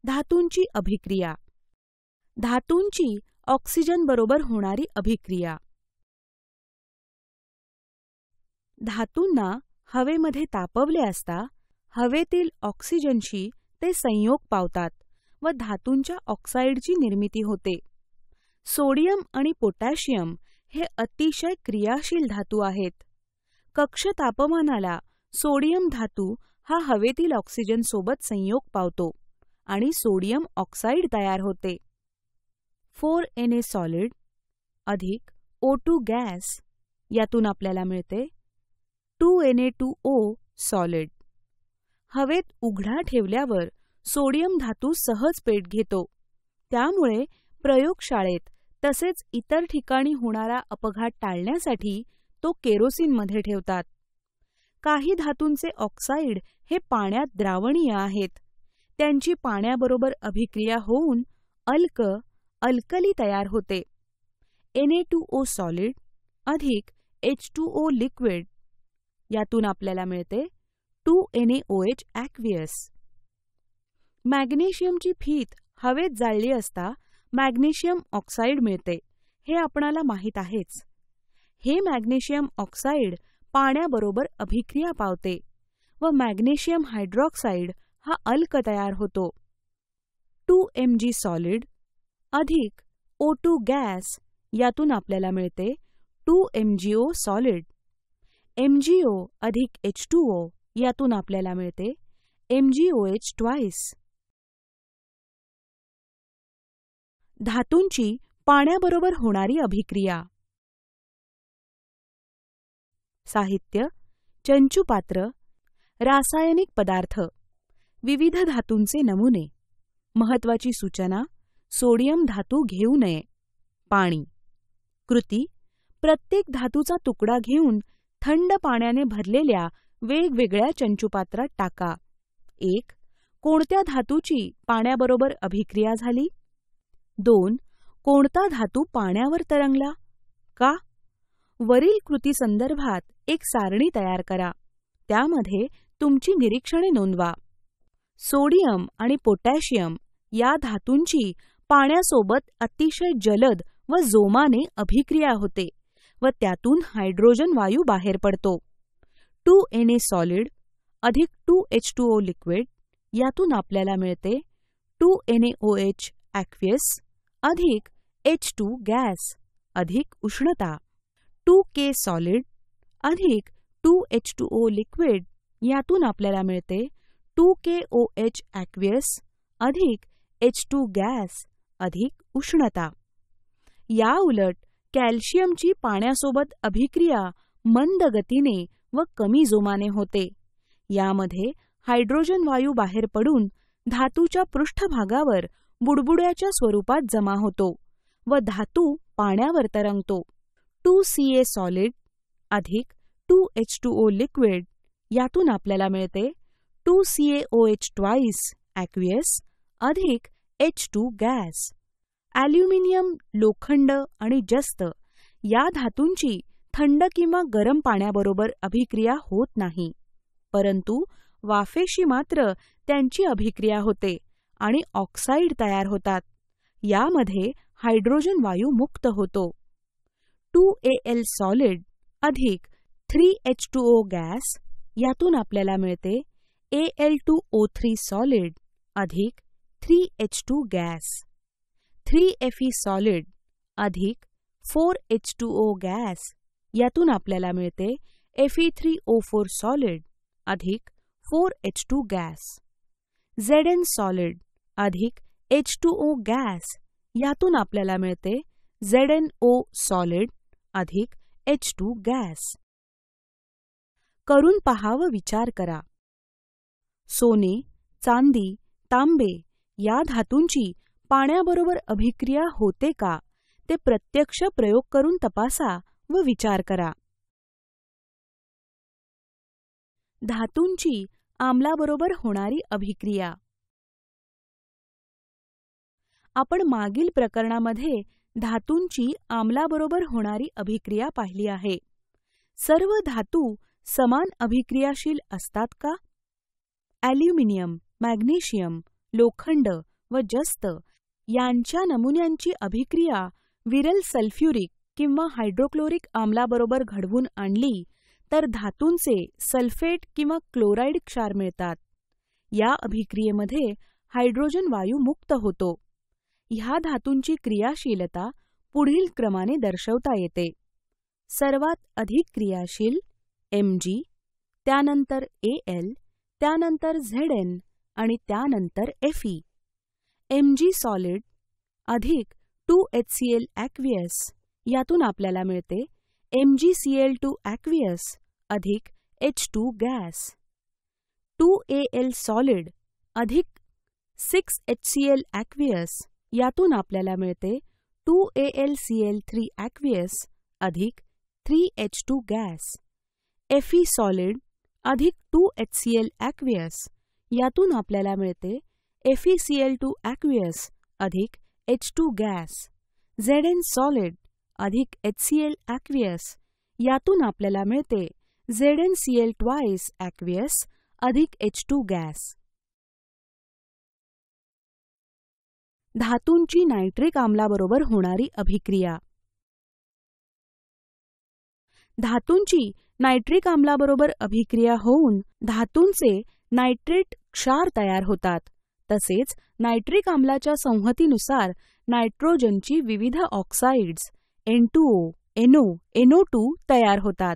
धातूंची अभिक्रिया. धातूंची ऑक्सिजन बरोबर होणारी अभिक्रिया. धातूंना हवेमध्ये तापवले असता हवेतील ऑक्सिजनशी ते संयोग पावतात व धातूंच्या ऑक्साईडची निर्मिती होते. सोडियम आणि पोटॅशियम हे अतिशय क्रियाशील धातू आहेत. कक्ष तापमानाला सोडियम धातू हा हवेतील ऑक्सिजन सोबत संयोग पावतो आणि सोडियम ऑक्साईड तयार होते. 4Na सॉलिड अधिक O2 गॅस यातून आपल्याला मिळते 2Na2O सॉलिड. हवेत उघडा ठेवल्यावर सोडियम धातू सहज पेट घेतो. त्यामुळे प्रयोगशाळेत तसेच इतर ठिकाणी होणारा अपघात टाळण्यासाठी तो केरोसिनमध्ये ठेवतात. काही धातूंचे ऑक्साईड हे पाण्यात द्रावणीय आहेत. त्यांची पाण्याबरोबर अभिक्रिया होऊन अल्कली तयार होते. Na2O सॉलिड अधिक H2O लिक्विड यातून आपल्याला मिळते 2NaOH ॲक्वियस. मॅग्नेशियमची फीत हवेत जाळली असता मॅग्नेशियम ऑक्साईड मिळते हे आपणाला माहीत आहेच. हे मॅग्नेशियम ऑक्साईड पाण्याबरोबर अभिक्रिया पावते व मॅग्नेशियम हायड्रॉक्साईड हा अल्क तयार होतो. 2Mg सॉलिड अधिक O2 गॅस यातून आपल्याला मिळते 2MgO सॉलिड. MgO अधिक H2O यातून आपल्याला मिळते MgOH ट्वाइस. धातूंची पाण्याबरोबर होणारी अभिक्रिया. साहित्य, चंचुपात्र, रासायनिक पदार्थ, विविध धातूंचे नमुने. महत्वाची सूचना: सोडियम धातू घेऊ नये. पाणी. कृती: प्रत्येक धातूचा तुकडा घेऊन थंड पाण्याने भरलेल्या वेगवेगळ्या चंचुपात्रात टाका. 1. कोणत्या धातूची पाण्याबरोबर अभिक्रिया झाली? 2. कोणता धातू पाण्यावर तरंगला? का? वरील कृती संदर्भात एक सारणी तयार करा. त्यामध्ये तुमची निरीक्षणे नोंदवा. सोडियम आणि पोटॅशियम या धातूंची पाण्यासोबत अतिशय जलद व जोमाने अभिक्रिया होते व त्यातून हायड्रोजन वायू बाहेर पडतो. 2Na सॉलिड अधिक 2H2O लिक्विड यातून आपल्याला मिळते 2NaOH ॲक्वियस अधिक H2 गॅस अधिक उष्णता. 2K सॉलिड अधिक 2H2O लिक्विड यातून आपल्याला मिळते 2KOH ॲक्वियस अधिक H2 गॅस अधिक उष्णता. या उलट कॅल्शियमची पाण्यासोबत अभिक्रिया मंद गतीने व कमी जोमाने होते. यामध्ये हायड्रोजन वायू बाहेर पडून धातूच्या पृष्ठभागावर बुडबुड्याच्या स्वरूपात जमा होतो व धातू पाण्यावर तरंगतो. 2Ca सॉलिड अधिक 2H2O लिक्विड यातून आपल्याला मिळते 2CaOH ट्वाइस ॲक्वियस अधिक H2 गॅस. ॲल्युमिनियम, लोखंड आणि जस्त या धातूंची थंड किंवा गरम पाण्याबरोबर अभिक्रिया होत नाही, परंतु वाफेशी मात्र त्यांची अभिक्रिया होते आणि ऑक्साईड तयार होतात. यामध्ये हायड्रोजन वायू मुक्त होतो. 2Al सॉलिड अधिक 3H2O गॅस यातून आपल्याला मिळते Al2O3 सॉलिड अधिक 3H2 गॅस. 3Fe सॉलिड अधिक 4H2O गॅस यातून आपल्याला मिळते Fe3O4 सॉलिड अधिक 4H2 गॅस. Zn सॉलिड अधिक H2O गॅस यातून आपल्याला मिळते ZnO सॉलिड अधिक H2 गॅस. करून पहा व विचार करा. सोने, चांदी, तांबे या धातूंची पाण्याबरोबर अभिक्रिया होते का ते प्रत्यक्ष प्रयोग करून तपासा व विचार करा. धातूंची आम्लाबरोबर होणारी अभिक्रिया. आपण मागील प्रकरणामध्ये धातूंची आम्लाबरोबर होणारी अभिक्रिया पाहिली आहे. सर्व धातू समान अभिक्रियाशील असतात का? ॲल्युमिनियम, मॅग्नेशियम, लोखंड, व जस्त यांच्या नमुन्यांची अभिक्रिया विरल सल्फ्युरिक किंवा हायड्रोक्लोरिक आम्लाबरोबर घडवून आणली तर धातूंचे सल्फेट किंवा क्लोराईड क्षार मिळतात. या अभिक्रियेमध्ये हायड्रोजन वायू मुक्त होतो. ह्या धातूंची क्रियाशीलता पुढील क्रमाने दर्शवता येते. सर्वात अधिक क्रियाशील Mg, त्यानंतर Al, त्यानंतर Zn आणि त्यानंतर Fe. Mg सॉलिड अधिक 2HCl ॲक्वियस यातून आपल्याला मिळते MgCl2 ॲक्वियस अधिक H2 गॅस. 2Al सॉलिड अधिक 6HCl ॲक्वियस यातून आपल्याला मिळते 2AlCl3 ॲक्वियस अधिक 3H2 गॅस. Fe सॉलिड अधिक 2HCl ॲक्वियस यातून आपल्याला मिळते FeCl2 ॲक्वियस अधिक H2 गॅस. Zn सॉलिड अधिक HCl ॲक्वियस यातून आपल्याला मिळते ZnCl2 ॲक्वियस अधिक H2 गॅस. धातूंची नायट्रिक आम्लाबरोबर होणारी अभिक्रिया. धातूंची नायट्रिक आम्लाबरोबर अभिक्रिया होऊन धातूंचे नायट्रेट क्षार तयार होतात. तसेच नायट्रिक आम्लाच्या संहतीनुसार नायट्रोजनची विविध ऑक्साइड्स N2O, NO, NO2 तयार होतात.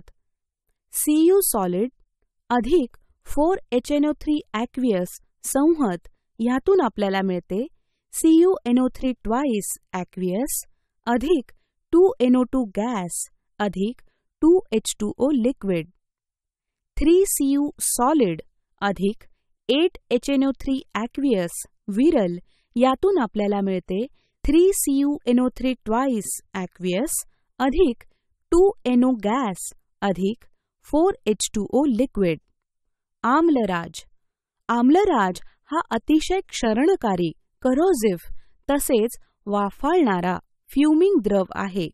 Cu सॉलिड अधिक 4HNO3 ॲक्वियस संहत ह्यातून आपल्याला मिळते CuNO3 ॲक्वियस अधिक 2NO2 गॅस अधिक 2H2O लिक्विड. 3Cu सॉलिड अधिक 8HNO3 ॲक्वियस विरल यातून आपल्याला मिळते 3CuNO3 ॲक्वियस अधिक 2NO गॅस अधिक 4H2O लिक्विड. आम्लराज. आम्लराज हा अतिशय क्षरणकारी, करोसिव्ह तसेच वाफाळणारा फ्युमिंग द्रव आहे.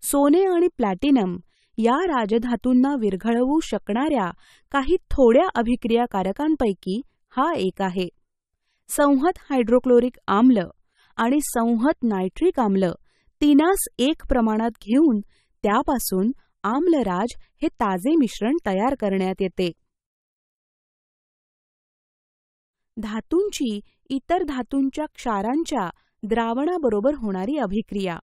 सोने आणि प्लॅटिनम या राजधातूंना विरघळवू शकणाऱ्या काही थोड्या अभिक्रियाकारकांपैकी हा एक आहे. संहत हायड्रोक्लोरिक आम्ल आणि संहत नायट्रिक आम्ल तिनास एक प्रमाणात घेऊन त्यापासून आम्लराज हे ताजे मिश्रण तयार करण्यात येते. धातूंची इतर धातूंच्या क्षारांच्या द्रावणाबरोबर होणारी अभिक्रिया.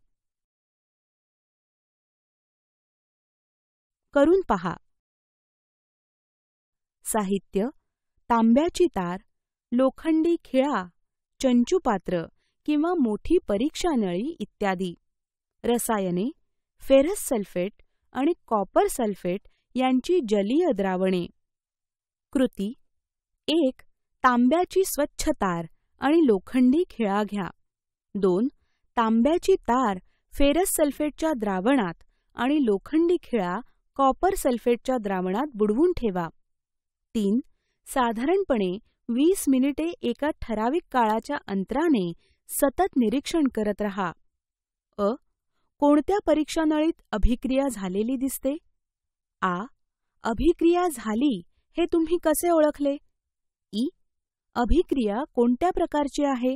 करून पहा. साहित्य: तांब्याची तार, लोखंडी खिळा, चंचुपात्र किंवा मोठी परीक्षा नळी इत्यादी. रसायने: फेरस सल्फेट आणि कॉपर सल्फेट यांची जलीय द्रावणे. कृती: 1. तांब्याची स्वच्छ तार आणि लोखंडी खिळा घ्या. 2. तांब्याची तार फेरस सल्फेटच्या द्रावणात आणि लोखंडी खिळा कॉपर सल्फेटच्या द्रावणात बुडवून ठेवा. 3. साधारणपणे 20 मिनिटे एका ठराविक काळाच्या अंतराने सतत निरीक्षण करत रहा. कोणत्या परीक्षा नळीत अभिक्रिया झालेली दिसते? आ. अभिक्रिया झाली हे तुम्ही कसे ओळखले? ई. अभिक्रिया कोणत्या प्रकारची आहे?